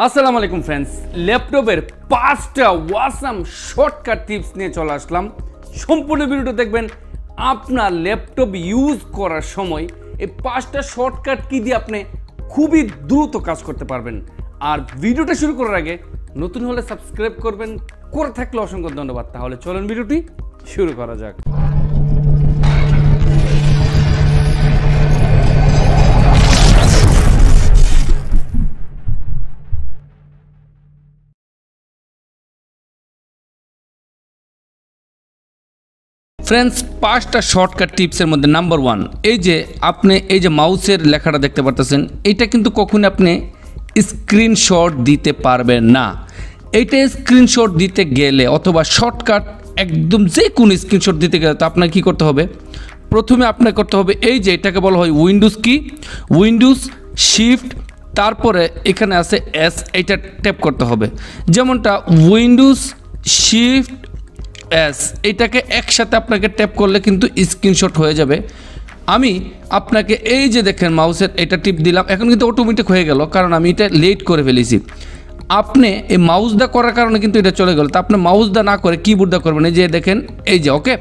আসসালামু আলাইকুম ফ্রেন্ডস, ল্যাপটপের 5টা ওয়াসাম শর্টকাট টিপস নিয়ে চলে আসলাম। সম্পূর্ণ ভিডিওটা দেখবেন। আপনার ল্যাপটপ ইউজ করার সময় এই 5টা শর্টকাট কি দিয়ে আপনি খুবই দ্রুত কাজ করতে পারবেন। আর ভিডিওটা শুরু করার আগে নতুন হলে সাবস্ক্রাইব করবেন, করে থাকলে অসংখ্য ধন্যবাদ। তাহলে চলুন ভিডিওটি শুরু করা যাক। ফ্রেন্ডস, 5টা শর্টকাট টিপসের মধ্যে নাম্বার 1, এই যে আপনি এই যে মাউসের লেখাটা দেখতে পারতেছেন, এটা কিন্তু কখনো আপনি স্ক্রিনশট দিতে পারবেন না। এইটা স্ক্রিনশট দিতে গেলে অথবা শর্টকাট একদম যে কোনো স্ক্রিনশট দিতে গেলে তো আপনাকে কী করতে হবে? প্রথমে আপনাকে করতে হবে এই যে এটাকে বলা হয় উইন্ডোজ কি, উইন্ডোজ শিফট, তারপরে এখানে আছে এস, এইটা ট্যাপ করতে হবে। যেমনটা উইন্ডোজ শিফট এস, এটাকে একসাথে আপনাকে ট্যাপ করলে কিন্তু স্ক্রিনশট হয়ে যাবে। আমি আপনাকে এই যে দেখেন মাউসের এটা টিপ দিলাম, এখন কিন্তু অটোমেটিক হয়ে গেল, কারণ আমি এটা লেট করে ফেলেছি। আপনি এই মাউস দা করার কারণে কিন্তু এটা চলে গেল। তা আপনি মাউস দা না করে কিবোর্ড দা করবেন। এই যে দেখেন, এই যে ওকে,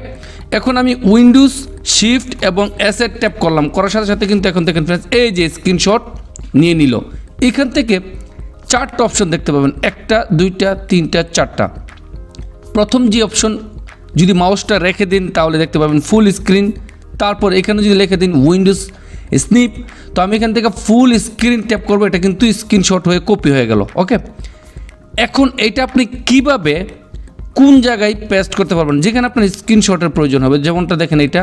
এখন আমি উইন্ডোজ শিফট এবং এস এর ট্যাপ করলাম, করার সাথে সাথে কিন্তু এখন দেখেন ফ্রেন্ডস, এই যে স্ক্রিনশট নিয়ে নিল। এখান থেকে 4টা অপশন দেখতে পাবেন, 1টা 2টা 3টা 4টা। প্রথম যে অপশন যদি মাউসটা রেখে দিন তাহলে দেখতে পাবেন ফুল স্ক্রিন। তারপর এখানে যদি লিখে দিন উইন্ডোজ স্নিপ, তো আমি এখান থেকে ফুল স্ক্রিন ট্যাপ করবো, এটা কিন্তু স্ক্রিনশট হয়ে কপি হয়ে গেল। ওকে, এখন এইটা আপনি কিভাবে কোন জায়গায় পেস্ট করতে পারবেন যেখানে আপনার স্ক্রিনশটের প্রয়োজন হবে। যেমনটা দেখেন, এটা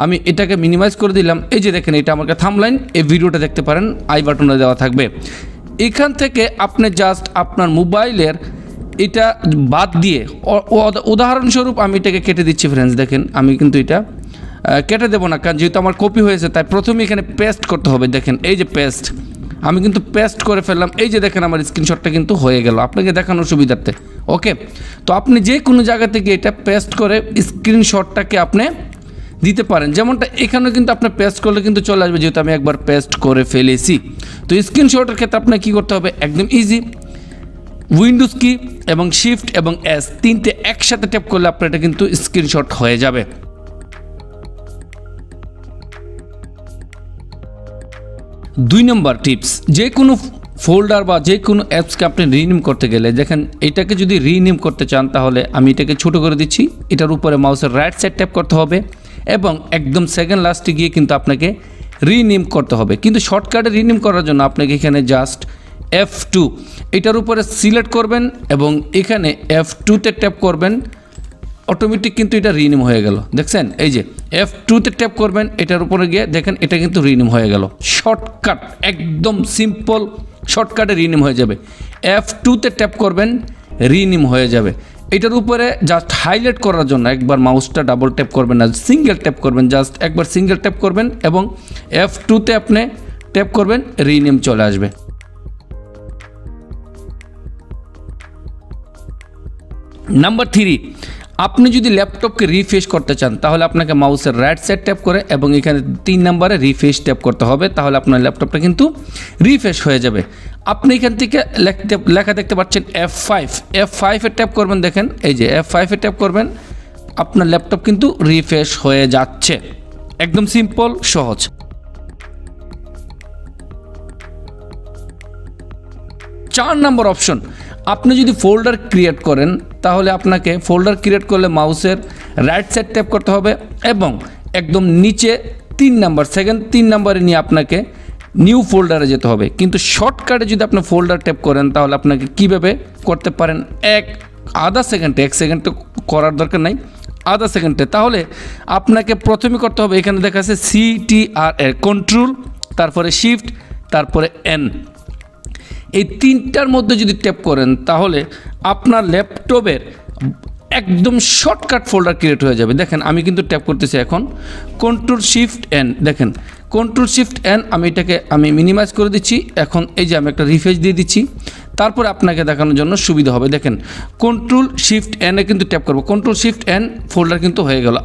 আমি এটাকে মিনিমাইজ করে দিলাম। এই যে দেখেন, এটা আমার থাম্বনেইল, এই ভিডিওটা দেখতে পারেন, আই বাটনে দেওয়া থাকবে। এখান থেকে আপনি জাস্ট আপনার মোবাইলের এটা বাদ দিয়ে, উদাহরণস্বরূপ আমি এটাকে কেটে দিচ্ছি ফ্রেন্ডস। দেখেন, আমি কিন্তু এটা কেটে দেবো না, কারণ যেহেতু আমার কপি হয়েছে, তাই প্রথমে এখানে পেস্ট করতে হবে। দেখেন, এই যে পেস্ট, আমি কিন্তু পেস্ট করে ফেললাম। এই যে দেখেন, আমার স্ক্রিনশটটা কিন্তু হয়ে গেল আপনাকে দেখানোর সুবিধার্থে। ওকে, তো আপনি যে কোনো জায়গা থেকে এটা পেস্ট করে স্ক্রিনশটটাকে আপনি দিতে পারেন। যেমনটা এখানেও কিন্তু আপনি পেস্ট করলে কিন্তু চলে আসবে, যেহেতু আমি একবার পেস্ট করে ফেলেছি। তো স্ক্রিনশটের ক্ষেত্রে আপনাকে কী করতে হবে? একদম ইজি, উইন্ডোজ কি এবং শিফট এবং এস, 3টে একসাথে ট্যাপ করলে আপনার এটা কিন্তু স্ক্রিনশট হয়ে যাবে। 2 নম্বর টিপস, যে কোনো ফোল্ডার বা যে কোনো অ্যাপসকে আপনি রিনেম করতে গেলে, দেখেন এটাকে যদি রিনেম করতে চান তাহলে আমি এটাকে ছোট করে দিচ্ছি। এটার উপরে মাউসের রাইট সাইড ট্যাপ করতে হবে এবং একদম সেকেন্ড লাস্টে গিয়ে কিন্তু আপনাকে রিনেম করতে হবে। কিন্তু শর্টকাটে রিনেম করার জন্য আপনাকে এখানে জাস্ট F2 এটার উপরে সিলেক্ট করবেন এবং এখানে F2তে ট্যাপ করবেন, অটোমেটিক কিন্তু এটা রিনেম হয়ে গেল। দেখছেন, এই যে F2তে ট্যাপ করবেন, এটার উপরে গিয়ে দেখেন এটা কিন্তু রিনেম হয়ে গেল। শর্টকাট, একদম সিম্পল শর্টকাটে রিনেম হয়ে যাবে। F2তে ট্যাপ করবেন, রিনেম হয়ে যাবে। এটার উপরে জাস্ট হাইলাইট করার জন্য একবার মাউসটা ডাবল ট্যাপ করবেন না, সিঙ্গেল ট্যাপ করবেন, জাস্ট একবার সিঙ্গেল ট্যাপ করবেন এবং F2তে আপনি ট্যাপ করবেন, রিনেম চলে আসবে। নাম্বার 3, আপনি যদি ল্যাপটপকে রিফ্রেশ করতে চান তাহলে আপনাকে মাউসের রাইট সাইড ট্যাপ করে এবং এখানে 3 নম্বরে রিফ্রেশ ট্যাপ করতে হবে, তাহলে আপনার ল্যাপটপটা কিন্তু রিফ্রেশ হয়ে যাবে। আপনি এখান থেকে লেখা দেখতে পাচ্ছেন F5 এ ট্যাপ করবেন। দেখেন, এই যে F5 এ ট্যাপ করবেন, আপনার ল্যাপটপ কিন্তু রিফ্রেশ হয়ে যাচ্ছে। একদম সিম্পল, সহজ। 4 নম্বর অপশন, আপনি যদি ফোল্ডার ক্রিয়েট করেন তাহলে আপনাকে ফোল্ডার ক্রিয়েট করলে মাউসের রাইট সাইড ট্যাপ করতে হবে এবং একদম নিচে 3 নম্বরে নিয়ে আপনাকে নিউ ফোল্ডারে যেতে হবে। কিন্তু শর্টকাটে যদি আপনি ফোল্ডার ট্যাপ করেন তাহলে আপনাকে কীভাবে করতে পারেন? আধা সেকেন্ডে, 1 সেকেন্ডে করার দরকার নাই, আধা সেকেন্ডে। তাহলে আপনাকে প্রথমে করতে হবে, এখানে দেখা আছে CTRL, কন্ট্রোল, তারপরে শিফট, তারপরে N, এই 3টার মধ্যে যদি ট্যাপ করেন তাহলে আপনার ল্যাপটপের একদম শর্টকাট ফোল্ডার ক্রিয়েট হয়ে যাবে। দেখেন, আমি কিন্তু ট্যাপ করতেছি এখন, কন্ট্রোল শিফট N, দেখেন কন্ট্রোল শিফট N, আমি এটাকে মিনিমাইজ করে দিচ্ছি। এখন এই যে আমি একটা রিফ্রেশ দিয়ে দিচ্ছি, তারপরে আপনাকে দেখানোর জন্য সুবিধা হবে। দেখেন, কন্ট্রোল শিফট N এ কিন্তু ট্যাপ করবো, কন্ট্রোল শিফট N, ফোল্ডার কিন্তু হয়ে গেল।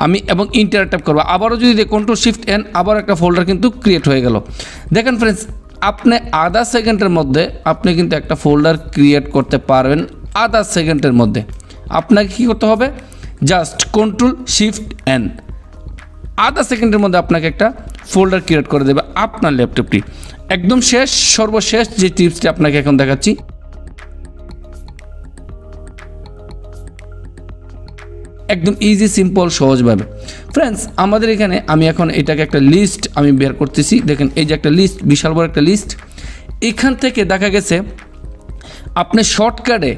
আমি এবং ইন্টার ট্যাপ করবো, আবারও যদি কন্ট্রোল শিফট N, আবার একটা ফোল্ডার কিন্তু ক্রিয়েট হয়ে গেল। দেখেন ফ্রেন্ডস, আপনি আধা সেকেন্ডের মধ্যে আপনি কিন্তু একটা ফোল্ডার ক্রিয়েট করতে পারবেন। আধা সেকেন্ডের মধ্যে আপনাকে কী করতে হবে, জাস্ট কন্ট্রোল শিফট এন, আধা সেকেন্ডের মধ্যে আপনাকে একটা ফোল্ডার ক্রিয়েট করে দেবে আপনার ল্যাপটপটি। একদম সর্বশেষ যে টিপসটি আপনাকে এখন দেখাচ্ছি, একদম ইজি সিম্পল সহজভাবে। ফ্রেন্ডস, আমাদের এখানে আমি এখন এটাকে একটা লিস্ট আমি বের করতেছি। দেখেন এই যে একটা লিস্ট, বিশাল বড় একটা লিস্ট। এখান থেকে দেখা গেছে আপনি শর্টকাটে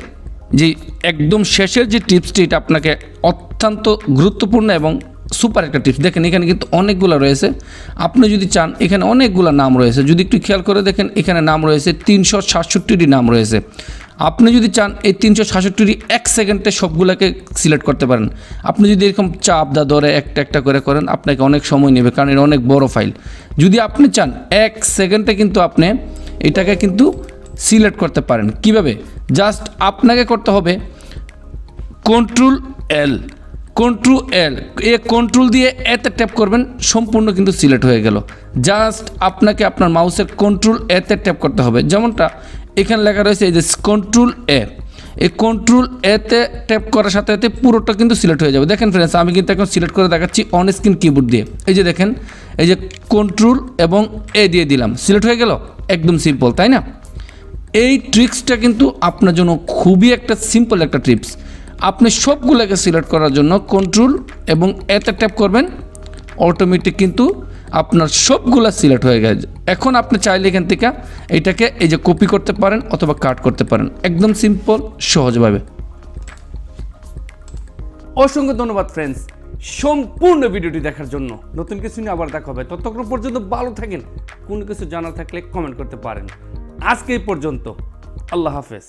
যে একদম শেষের যে টিপসটি, এটা আপনাকে অত্যন্ত গুরুত্বপূর্ণ এবং সুপার একটা টিপস। দেখেন এখানে কিন্তু অনেকগুলো রয়েছে, আপনি যদি চান এখানে অনেকগুলো নাম রয়েছে, যদি একটু খেয়াল করে দেখেন এখানে নাম রয়েছে 367টি নাম রয়েছে। আপনি যদি চান এই 367টি 1 সেকেন্ডে সবগুলোকে সিলেক্ট করতে পারেন। আপনি যদি এরকম চাপ ধরে একটা একটা করে করেন আপনাকে অনেক সময় নেবে, কারণ এটা অনেক বড় ফাইল। যদি আপনি চান 1 সেকেন্ডে কিন্তু আপনি এটাকে কিন্তু সিলেক্ট করতে পারেন। কিভাবে? জাস্ট আপনাকে করতে হবে কন্ট্রোল এল, এই কন্ট্রোল দিয়ে এতে ট্যাপ করবেন, সম্পূর্ণ কিন্তু সিলেক্ট হয়ে গেল। জাস্ট আপনাকে আপনার মাউসের কন্ট্রোল এতে ট্যাপ করতে হবে, যেমনটা এখানে লেখা রয়েছে এই যে কন্ট্রোল এ। এই কন্ট্রোল এতে ট্যাপ করার সাথে সাথে পুরোটা কিন্তু সিলেক্ট হয়ে যাবে। দেখেন ফ্রেন্ডস, আমি কিন্তু এখন সিলেক্ট করে দেখাচ্ছি অন স্ক্রিন কিবোর্ড দিয়ে। এই যে দেখেন, এই যে কন্ট্রোল এবং এ দিয়ে দিলাম, সিলেক্ট হয়ে গেল। একদম সিম্পল, তাই না? এই ট্রিক্সটা কিন্তু আপনার জন্য খুবই একটা সিম্পল একটা টিপস। আপনি সবগুলোকে সিলেক্ট করার জন্য কন্ট্রোল এবং এতে ট্যাপ করবেন, অটোমেটিক কিন্তু আপনার সবগুলা সিলেক্ট হয়ে গেছে। এখন আপনি চাইলে এখান থেকে এটাকে এই যে কপি করতে পারেন অথবা কাট করতে পারেন, একদম সিম্পল সহজভাবে। অসংখ্য ধন্যবাদ ফ্রেন্ডস সম্পূর্ণ ভিডিওটি দেখার জন্য। নতুন কিছু নিয়ে আবার দেখা হবে, ততক্ষণ পর্যন্ত ভালো থাকেন। কোনো কিছু জানা থাকলে কমেন্ট করতে পারেন। আজকে এই পর্যন্ত, আল্লাহ হাফেজ।